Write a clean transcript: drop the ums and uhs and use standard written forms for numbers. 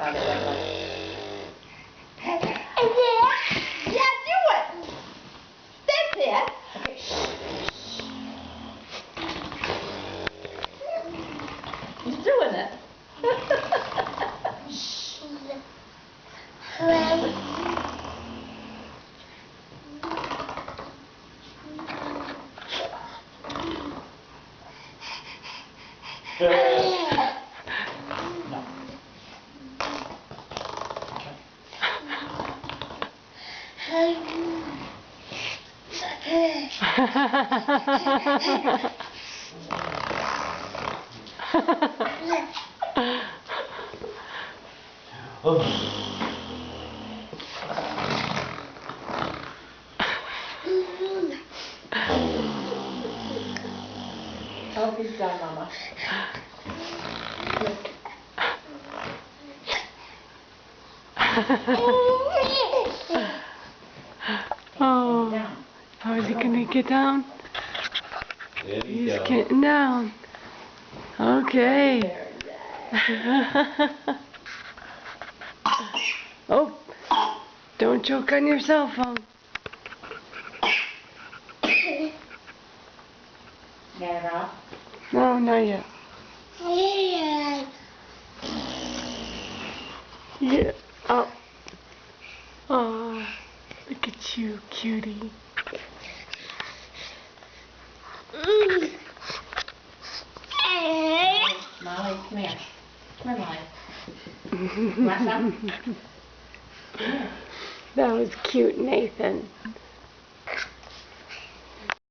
found it right away. Yeah, do it. That's it. Okay. He's doing it. Oh, he's done, Mama. Oh, how is he gonna get down? He's getting down. Okay. Oh, don't choke on your cell phone. Get it off? No, not yet. Yeah. Oh. Oh, look at you, cutie. Molly, come here. Come here, Molly. Want some? Come here. That was cute, Nathan.